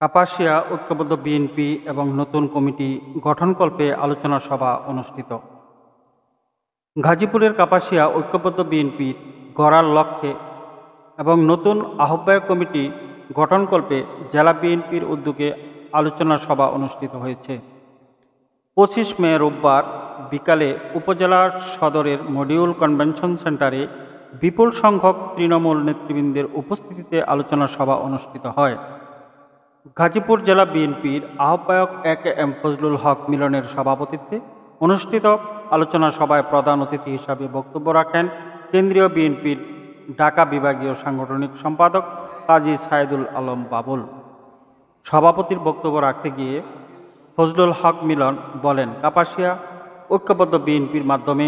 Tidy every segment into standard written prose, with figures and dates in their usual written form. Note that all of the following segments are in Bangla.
কাপাসিয়া ঐক্যবদ্ধ বিএনপি এবং নতুন কমিটি গঠনকল্পে আলোচনা সভা অনুষ্ঠিত। গাজীপুরের কাপাসিয়া ঐক্যবদ্ধ বিএনপির গড়ার লক্ষ্যে এবং নতুন আহ্বায়ক কমিটি গঠনকল্পে জেলা বিএনপির উদ্যোগে আলোচনা সভা অনুষ্ঠিত হয়েছে। 25 মে রোববার বিকালে উপজেলা সদরের মডিউল কনভেনশন সেন্টারে বিপুল সংখ্যক তৃণমূল নেতৃবৃন্দের উপস্থিতিতে আলোচনা সভা অনুষ্ঠিত হয়। গাজীপুর জেলা বিএনপির আহ্বায়ক এ.কে.এম. ফজলুল হক মিলনের সভাপতিত্বে অনুষ্ঠিত আলোচনা সভায় প্রধান অতিথি হিসাবে বক্তব্য রাখেন কেন্দ্রীয় বিএনপির ঢাকা বিভাগীয় সাংগঠনিক সম্পাদক কাজী সায়েদুল আলম বাবুল। সভাপতির বক্তব্য রাখতে গিয়ে ফজলুল হক মিলন বলেন, কাপাসিয়া ঐক্যবদ্ধ বিএনপির মাধ্যমে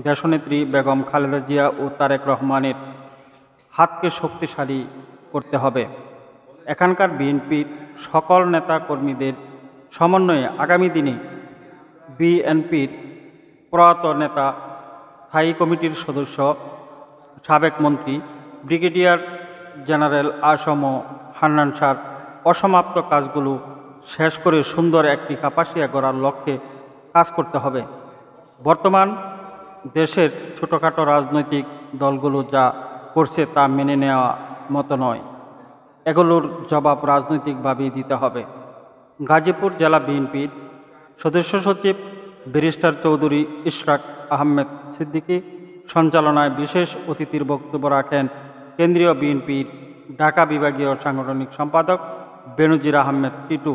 দেশনেত্রী বেগম খালেদা জিয়া ও তারেক রহমানের হাতকে শক্তিশালী করতে হবে। এখানকার বিএনপির সকল নেতা কর্মীদের সমন্বয়ে আগামী দিনে বিএনপির প্রয়াত নেতা স্থায়ী কমিটির সদস্য সাবেক মন্ত্রী ব্রিগেডিয়ার জেনারেল আসম হান্নান শাহর অসমাপ্ত কাজগুলো শেষ করে সুন্দর একটি কাপাসিয়া গড়ার লক্ষ্যে কাজ করতে হবে। বর্তমান দেশের ছোটোখাটো রাজনৈতিক দলগুলো যা করছে তা মেনে নেওয়া মতো নয়, এগুলোর জবাব রাজনৈতিকভাবেই দিতে হবে। গাজীপুর জেলা বিএনপির সদস্য সচিব ব্যারিস্টার চৌধুরী ইশরাক আহমেদ সিদ্দিকী সঞ্চালনায় বিশেষ অতিথির বক্তব্য রাখেন কেন্দ্রীয় বিএনপির ঢাকা বিভাগীয় সাংগঠনিক সম্পাদক বেনজির আহমেদ টিটু,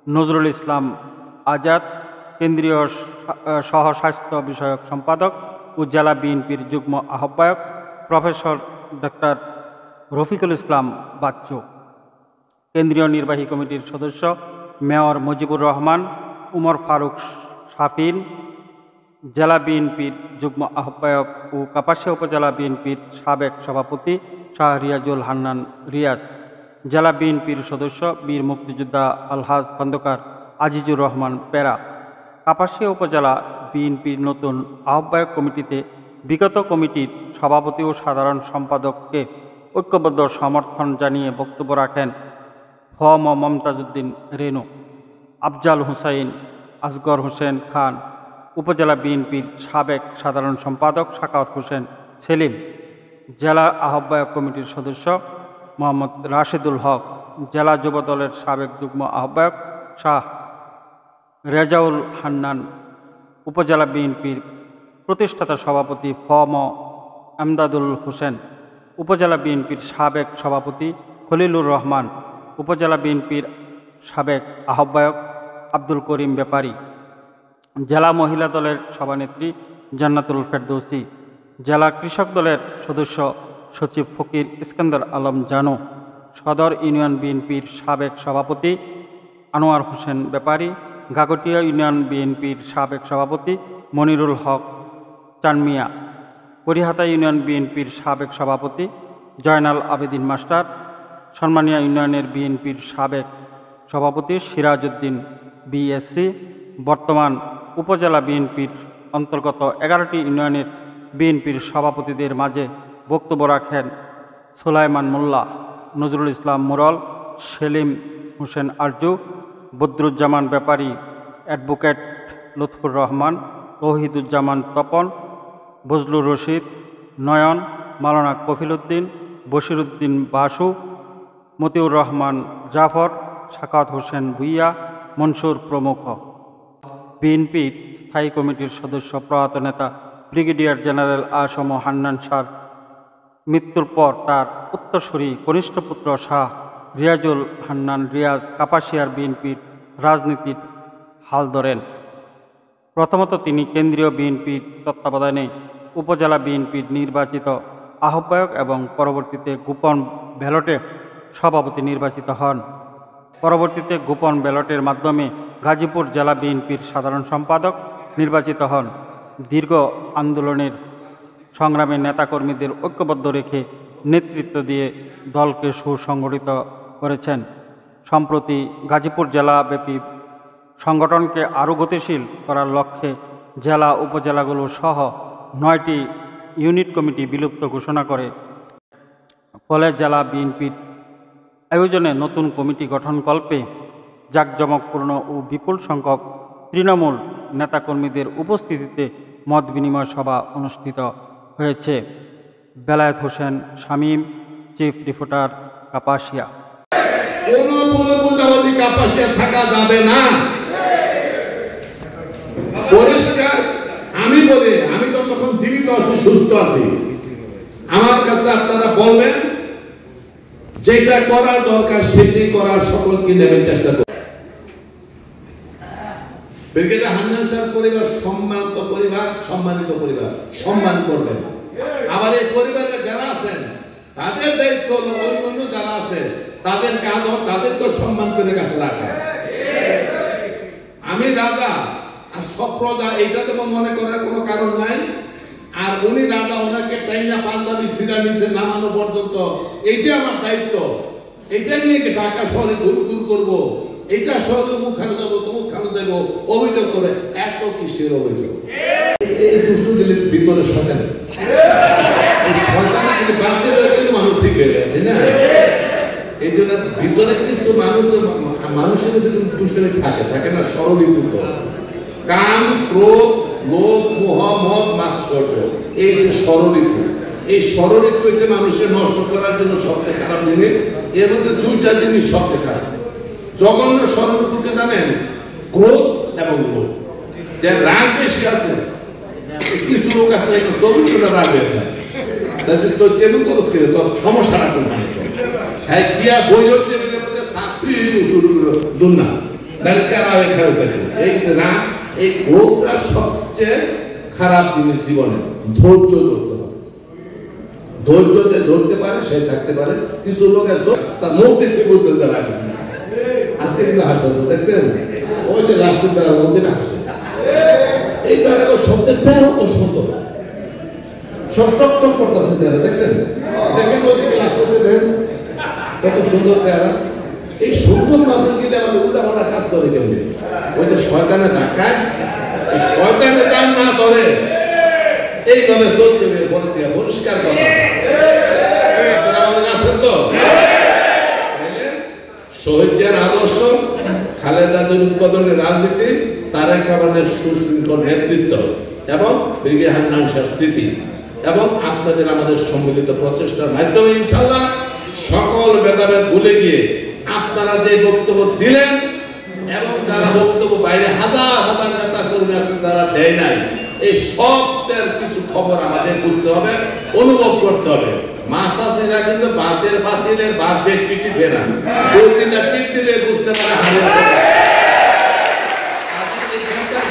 নজরুল ইসলাম আজাদ কেন্দ্রীয় সহ স্বাস্থ্য বিষয়ক সম্পাদক ও জেলা বিএনপির যুগ্ম আহ্বায়ক প্রফেসর ডক্টর রফিকুল ইসলাম বাচ্চু, কেন্দ্রীয় নির্বাহী কমিটির সদস্য মেয়র মুজিবুর রহমান, উমর ফারুক শাফিন, জেলা বিএনপির যুগ্ম আহ্বায়ক ও কাপাসিয়া উপজেলা বিএনপির সাবেক সভাপতি শাহ রিয়াজুল হান্নান রিয়াজ, জেলা বিএনপির সদস্য বীর মুক্তিযোদ্ধা আলহাজ খন্দকার আজিজুর রহমান পেরা। কাপাসিয়া উপজেলা বিএনপির নতুন আহ্বায়ক কমিটিতে বিগত কমিটির সভাপতি ও সাধারণ সম্পাদককে ঐক্যবদ্ধ সমর্থন জানিয়ে বক্তব্য রাখেন ফম মমতাজউদ্দিন রেনু, আফজাল হুসাইন, আসগর হোসেন খান, উপজেলা বিএনপির সাবেক সাধারণ সম্পাদক সাখাওয়াত হোসেন সেলিম, জেলা আহ্বায়ক কমিটির সদস্য মোহাম্মদ রাশেদুল হক, জেলা যুবদলের সাবেক যুগ্ম আহ্বায়ক শাহ রেজাউল হান্নান, উপজেলা বিএনপির প্রতিষ্ঠাতা সভাপতি ফম আমদাদুল হোসেন, উপজেলা বিএনপির সাবেক সভাপতি খলিলুর রহমান, উপজেলা বিএনপির সাবেক আহ্বায়ক আব্দুল করিম ব্যাপারী, জেলা মহিলা দলের সভানেত্রী জান্নাতুল ফেরদৌসী, জেলা কৃষক দলের সদস্য সচিব ফকির ইস্কান্দার আলম জানু, সদর ইউনিয়ন বিএনপির সাবেক সভাপতি আনোয়ার হোসেন ব্যাপারী, গাগটিয়া ইউনিয়ন বিএনপির সাবেক সভাপতি মনিরুল হক চানমিয়া, করিহাতা ইউনিয়ন বিএনপির সাবেক সভাপতি জয়নাল আবেদিন মাস্টার, সন্মানিয়া ইউনিয়নের বিএনপির সাবেক সভাপতি সিরাজউদ্দিন বিএসসি, বর্তমান উপজেলা বিএনপির অন্তর্গত 11টি ইউনিয়নের বিএনপির সভাপতিদের মাঝে বক্তব্য রাখেন সুলাইমান মোল্লা, নজরুল ইসলাম মুরল, সেলিম হোসেন আরজু, বদরুজ্জামান ব্যাপারী, অ্যাডভোকেট লুৎফুর রহমান, তৌহিদুজ্জামান তপন, বজলুর রশিদ নয়ন, মাওলানা কফিল উদ্দিন, বশির উদ্দিন বাসু, মতিউর রহমান জাফর, সাখাওয়াত হোসেন ভুইয়া, মনসুর প্রমুখ। বিএনপির স্থায়ী কমিটির সদস্য প্রয়াত নেতা ব্রিগেডিয়ার জেনারেল আসম হান্নান শাহর মৃত্যুর পর তার উত্তরসূরি কনিষ্ঠ পুত্র শাহ রিয়াজুল হান্নান রিয়াজ কাপাসিয়ার বিএনপির রাজনীতির হাল ধরেন। প্রথমত তিনি কেন্দ্রীয় বিএনপির তত্ত্বাবধানে উপজেলা বিএনপির নির্বাচিত আহ্বায়ক এবং পরবর্তীতে গোপন ব্যালটে সভাপতি নির্বাচিত হন। পরবর্তীতে গোপন ব্যালটের মাধ্যমে গাজীপুর জেলা বিএনপির সাধারণ সম্পাদক নির্বাচিত হন। দীর্ঘ আন্দোলনের সংগ্রামে নেতাকর্মীদের ঐক্যবদ্ধ রেখে নেতৃত্ব দিয়ে দলকে সুসংগঠিত করেছেন। সম্প্রতি গাজীপুর জেলাব্যাপী সংগঠনকে আরও গতিশীল করার লক্ষ্যে জেলা উপজেলাগুলো সহ 9টি ইউনিট কমিটি বিলুপ্ত ঘোষণা করে। ফলে জেলা বিএনপির আয়োজনে নতুন কমিটি গঠনকল্পে জাঁকজমকপূর্ণ ও বিপুল সংখ্যক তৃণমূল নেতাকর্মীদের উপস্থিতিতে মত বিনিময় সভা অনুষ্ঠিত হয়েছে। Belayet Hossain Shamim, chief reporter, Kapasia. কাপাসিয়া থাকা যাবে না, পরিষ্কার। আমি বলি, আমি তো তখন জীবিত আছি, সুস্থ আছি। আমার কাছে আপনারা বলবেন যেটা করার দরকার সেটি করার সকলকে নেবেন চেষ্টা করবেন। ব্রিগেডিয়ার হান্নান স্যার পরিবার সম্মানিত পরিবার, সম্মানিত পরিবার, সম্মান করবেন। আবার এই পরিবারে যারা আছেন তাদের দায়িত্ব হলো অন্য যারা আছে তাদেরকে আদর, তাদেরকে সম্মান করে কাছে রাখা। আমি রাজা আর সব প্রজা, এইটা যেমন মনে করার কোনো কারণ নাই। আর উনি রাজা, ওনাকে টাইনা পাঞ্জাবি সিরা নিচে নামানো পর্যন্ত এইটা আমার দায়িত্ব। এইটা নিয়ে ঢাকা শহরে ঘুরঘুর করবো, এইটা শহরে মুখ খানো যাবো, তমুক খানো যাবো, অভিযোগ করে এত কিসের অভিযোগ? এই দুষ্টু দিলের ভিতরে শয়তান, শয়তান কিন্তু বাদ দিলে কিন্তু মানুষ ঠিক হয়ে যায়, তাই না? এই জন্য ভিতরে কিছু মানুষের মধ্যে কিন্তু দুষ্টুমি থাকে না, সরলীকৃত কাম, ক্রোধ, লোভ, মোহ, মদ, মাৎসর্য, এই যে সরলীকৃত, এই সরলীকৃত হচ্ছে মানুষের নষ্ট করার জন্য সবচেয়ে খারাপ জিনিস। এর মধ্যে দুইটা জিনিস সবচেয়ে খারাপ। জঘন্য সরলীকৃত জানেন, ক্রোধ এবং লোভ। যে রাগ বেশি আছে, কিছু লোক আছে পবিত্রতা রাগ হয়ে যায়, তোর কেমন করছে তোর সমস্যা রাখুন মানে হ্যাঁ গিয়া বই হচ্ছে দুর্না এই রাগ, এই ক্রোধটা সবচেয়ে খারাপ জিনিস জীবনে। ধৈর্য ধরতে হবে, ধৈর্য যে ধরতে পারে সে থাকতে পারে। কিছু লোকের তার মুখ দেখতে বলতে রাখে। আজকে কিন্তু হাসতে দেখছেন, ওই যে রাষ্ট্রের দ্বারা মধ্যে না হাসে, এই বেড়াকে শব্দের চেহারা তো সুন্দর, সব টক করতেছে চেহারা, দেখছেন? দেখেন ওদিকে রাষ্ট্রতে দেন কত সুন্দর চেহারা। এই সুন্দর মানুষ গেলে আমাদের উল্টা পাল্টা কাজ করে কেমনি? ওই যে শয়তানে ধাক্কায়, এই শয়তানে কাজ না করে এইভাবে চলতে হবে, বলে দিয়ে পরিষ্কার কথা আমাদের আছেন তো। শহীদের আদর্শ, খালেদা জিয়ার উৎপাদনের রাজনীতি, তারেক রহমানের সুশৃঙ্খল নেতৃত্ব এবং ব্রিগেডিয়ার হান্নান স্যারের স্মৃতি এবং আপনাদের আমাদের সম্মিলিত প্রচেষ্টার মাধ্যমে ইনশাআল্লাহ সকল ভেদাভেদ ভুলে গিয়ে আপনারা যে বক্তব্য দিলেন এবং যারা বক্তব্য বাইরে হাজার হাজার নেতা কর্মী আছেন তারা দেয় নাই, এই সবটার কিছু খবর আমাদের বুঝতে হবে, অনুভব করতে হবে। মাসাসিরা কিন্তু বাতের বাতিলের বাদ ব্যক্তি টিপে না, দুই তিনটা টিপ দিলে বুঝতে পারে হারের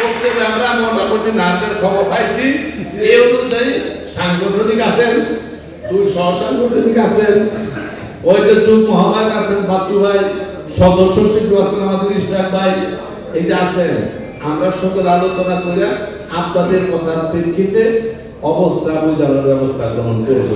বক্তব্যে আমরা মোটামুটি নার্ভের খবর পাইছি। এই অনুযায়ী সাংগঠনিক আছেন, দুই সহসাংগঠনিক আছেন, ওই যে যুগ মহাবাগ আছেন, বাচ্চু ভাই, সদস্য সচিব আছেন আমাদের ইশরাক ভাই, এই যে আছেন। আমরা সকল আলোচনা করে আপনাদের কথার প্রেক্ষিতে অবস্থা বোঝানোর ব্যবস্থা গ্রহণ করবো।